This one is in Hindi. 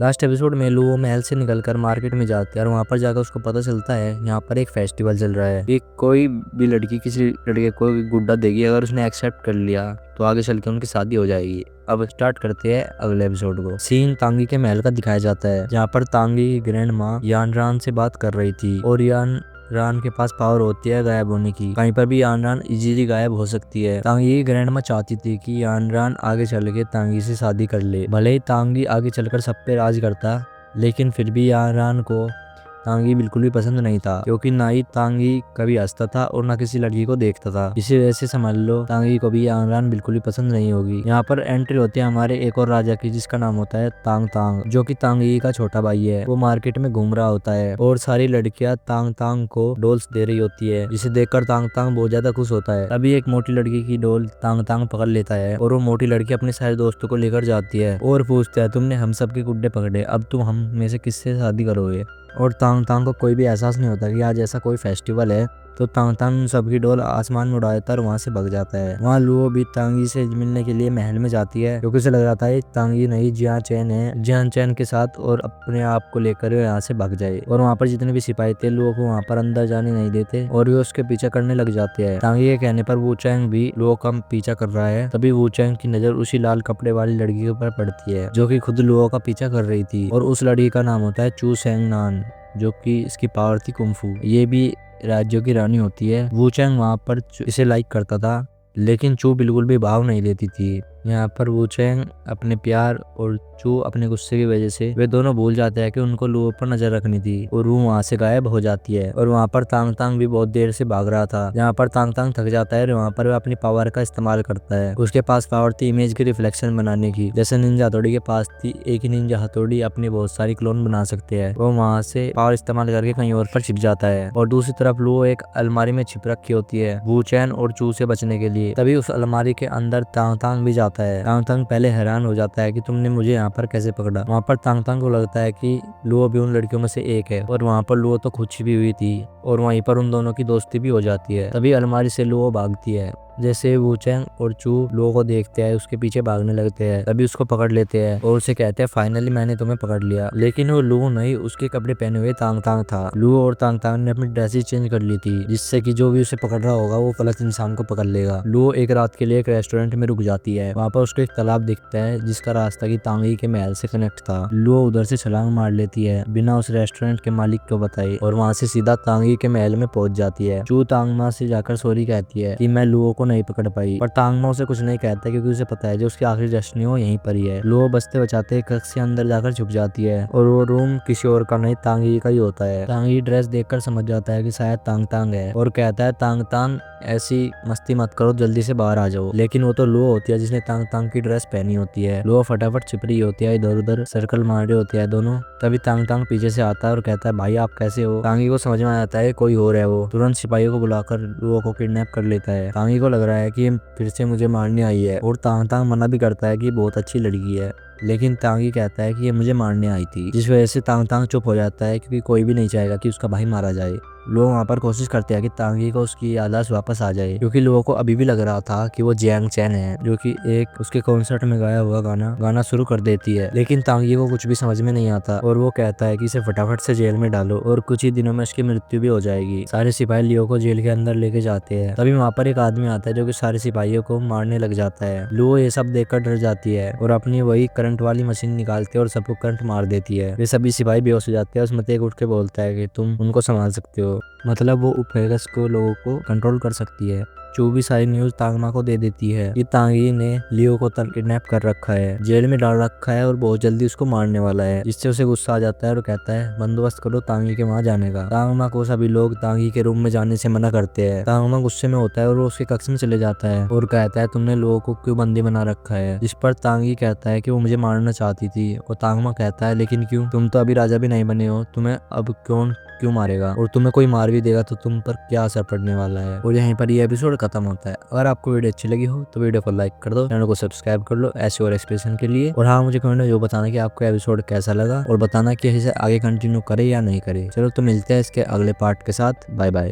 लास्ट एपिसोड में लुओ महल से निकलकर मार्केट में जाते हैं और वहाँ पर जाकर उसको पता चलता है यहाँ पर एक फेस्टिवल चल रहा है कि कोई भी लड़की किसी लड़के को गुड्डा देगी, अगर उसने एक्सेप्ट कर लिया तो आगे चल के उनकी शादी हो जाएगी। अब स्टार्ट करते हैं अगले एपिसोड को। सीन तांगी के महल का दिखाया जाता है जहाँ पर तांगी की ग्रैंड माँ यान रान से बात कर रही थी और यान रान के पास पावर होती है गायब होने की। कहीं पर भी यान रान इजीली गायब हो सकती है। तांगी ग्रैंड माँ चाहती थी कि यान रान आगे चल के तांगी से शादी कर ले। भले ही तांगी आगे चलकर सब पे राज करता, लेकिन फिर भी यान रान को तांगी बिल्कुल भी पसंद नहीं था, क्योंकि ना ही तांगी कभी हंसता था और ना किसी लड़की को देखता था। इसी वजह से समझ लो तांगी को भी यान रान बिल्कुल भी पसंद नहीं होगी। यहाँ पर एंट्री होती है हमारे एक और राजा की, जिसका नाम होता है तांग तांग, जो कि तांगी का छोटा भाई है। वो मार्केट में घूम रहा होता है और सारी लड़कियां तांग तांग को डॉल्स दे रही होती है, जिसे देखकर तांग तांग बहुत ज्यादा खुश होता है। तभी एक मोटी लड़की की डॉल तांग तांग पकड़ लेता है और वो मोटी लड़की अपने सारे दोस्तों को लेकर जाती है और पूछता है, तुमने हम सब के गुड्डे पकड़े, अब तुम हम में से किससे शादी करोगे। और तांग तांग को कोई भी एहसास नहीं होता कि आज ऐसा कोई फेस्टिवल है, तो तांग तांग सबकी डोल आसमान में उड़ा देता है और वहाँ से भाग जाता है। वहाँ लुओ भी तांगी से मिलने के लिए महल में जाती है, क्योंकि उसे लग रहा था तांगी नहीं जियान चैन है, जियान चैन के साथ और अपने आप को लेकर यहाँ से भाग जाए। और वहाँ पर जितने भी सिपाही थे लुओ को वहाँ पर अंदर जाने नहीं देते और वे उसके पीछा करने लग जाते हैं। तांगी के कहने पर वू चैंग भी लुओ का पीछा कर रहा है। तभी वू चैंग की नजर उसी लाल कपड़े वाली लड़की के ऊपर पड़ती है, जो कि खुद लुओ का पीछा कर रही थी। और उस लड़की का नाम होता है चू सेंग नान, जो कि इसकी पावर थी कुंफू। ये भी राज्यों की रानी होती है। वू चैंग वहाँ पर इसे लाइक करता था, लेकिन चू बिल्कुल भी भाव नहीं देती थी। यहाँ पर वू चैंग अपने प्यार और चू अपने गुस्से की वजह से वे दोनों भूल जाते हैं कि उनको लुओ पर नजर रखनी थी और वो वहाँ से गायब हो जाती है। और वहाँ पर तांग तांग भी बहुत देर से भाग रहा था। यहाँ पर तांग तांग थक जाता है और वहाँ पर वह अपनी पावर का इस्तेमाल करता है। उसके पास पावर थी इमेज की रिफ्लेक्शन बनाने की, जैसे निंजा हथौड़ी के पास थी। एक ही निंजा हथौड़ी अपनी बहुत सारी क्लोन बना सकते हैं। वो वहाँ से पावर इस्तेमाल करके कहीं और पर छिप जाता है और दूसरी तरफ लुओ एक अलमारी में छिप रखी होती है वू चैन और चू से बचने के लिए। तभी उस अलमारी के अंदर तांग तांग भी जाता है। तांग तांग पहले हैरान हो जाता है कि तुमने मुझे यहाँ पर कैसे पकड़ा। वहाँ पर तांग तांग को लगता है कि लुओ भी उन लड़कियों में से एक है और वहाँ पर लुओ तो खुश भी हुई थी और वहीं पर उन दोनों की दोस्ती भी हो जाती है। तभी अलमारी से लुओ भागती है। जैसे वू चैंग और चू लुओ को देखते हैं, उसके पीछे भागने लगते हैं। तभी उसको पकड़ लेते हैं और उसे कहते हैं, फाइनली मैंने तुम्हें पकड़ लिया। लेकिन वो लुओ नहीं, उसके कपड़े पहने हुए तांग तांग था। लुओ और तांग तांग ने अपनी ड्रेसेस चेंज कर ली थी, जिससे कि जो भी उसे पकड़ रहा होगा वो गलत इंसान को पकड़ लेगा। लुओ एक रात के लिए एक रेस्टोरेंट में रुक जाती है। वहाँ पर उसको एक तालाब दिखता है जिसका रास्ता की तांगी के महल से कनेक्ट था। लुओ उधर से छलांग मार लेती है बिना उस रेस्टोरेंट के मालिक को बताए और वहाँ से सीधा तांगी के महल में पहुंच जाती है। चू तांग माँ से जाकर सॉरी कहती है कि मैं लुओ को नहीं पकड़ पाई, पर तांग माँ उसे कुछ नहीं कहता क्योंकि उसे पता है जो उसकी आखिरी डेस्टिनी हो यहीं पर ही है। लुओ बचते बचाते कक्ष के अंदर जाकर छुप जाती है और वो रूम किसी और का नहीं तांगी का ही होता है। तांगी ड्रेस देखकर समझ जाता है कि शायद तांग तांग है और कहता है, तांग तांग ऐसी मस्ती मत करो, जल्दी से बाहर आ जाओ। लेकिन वो तो लुओ होती है जिसने तांग तांग की ड्रेस पहनी होती है। लुओ फटाफट छिप रही होती है, इधर उधर सर्कल मार रहे होते हैं दोनों। तभी तांग तांग पीछे से आता है और कहता है, भाई आप कैसे हो। तांगी को समझ में आ जाता है कोई और है। वो तुरंत सिपाहियों को बुलाकर लुओ को किडनैप कर लेता है। तांगी को लग रहा है कि फिर से मुझे मारने आई है और तांग तांग मना भी करता है कि बहुत अच्छी लड़की है, लेकिन तांगी कहता है कि ये मुझे मारने आई थी, जिस वजह से तांग तांग चुप हो जाता है क्योंकि कोई भी नहीं चाहेगा कि उसका भाई मारा जाए। लोग वहाँ पर कोशिश करते हैं कि तांगी को उसकी याददाश्त वापस आ जाए, क्योंकि लोगों को अभी भी लग रहा था कि वो जियांग चैन है, जो कि एक उसके कॉन्सर्ट में गाया हुआ गाना शुरू कर देती है। लेकिन तांगी को कुछ भी समझ में नहीं आता और वो कहता है कि इसे फटाफट से जेल में डालो और कुछ ही दिनों में उसकी मृत्यु भी हो जाएगी। सारे सिपाही लियो को जेल के अंदर लेके जाते हैं। तभी वहाँ पर एक आदमी आता है जो कि सारे सिपाहियों को मारने लग जाता है। लुओ ये सब देखकर डर जाती है और अपनी वही करंट वाली मशीन निकालती है और सबको करंट मार देती है। वे सभी सिपाही बेहोश हो जाते हैं। उसमें एक उठ के बोलता है कि तुम उनको संभाल सकते हो, मतलब वो उपवेगस को लोगों को कंट्रोल कर सकती है। जो भी सारी न्यूज तांगमा को दे देती है कि तांगी ने लियो को किडनैप कर रखा है, जेल में डाल रखा है और बहुत जल्दी उसको मारने वाला है, जिससे उसे गुस्सा आ जाता है और कहता है बंदोबस्त करो तांगी के वहां जाने का। तांगमा को सभी लोग तांगी के रूम में जाने से मना करते हैं। तांगमा गुस्से में होता है और वो उसके कक्ष में चले जाता है और कहता है, तुमने लोगों को क्यों बंदी बना रखा है। जिस पर तांगी कहता है कि वो मुझे मारना चाहती थी और तांगमा कहता है, लेकिन क्यों, तुम तो अभी राजा भी नहीं बने हो, तुम्हें अब क्यों मारेगा, और तुम्हें कोई मार भी देगा तो तुम पर क्या असर पड़ने वाला है। और यहीं पर ये एपिसोड खत्म होता है। अगर आपको वीडियो अच्छी लगी हो तो वीडियो को लाइक कर दो, चैनल को सब्सक्राइब कर लो ऐसे और एक्सप्रेशन के लिए। और हाँ, मुझे कमेंट में जो बताना कि आपको एपिसोड कैसा लगा और बताना कि इसे आगे कंटिन्यू करे या नहीं करे। चलो तो मिलते हैं इसके अगले पार्ट के साथ। Bye bye.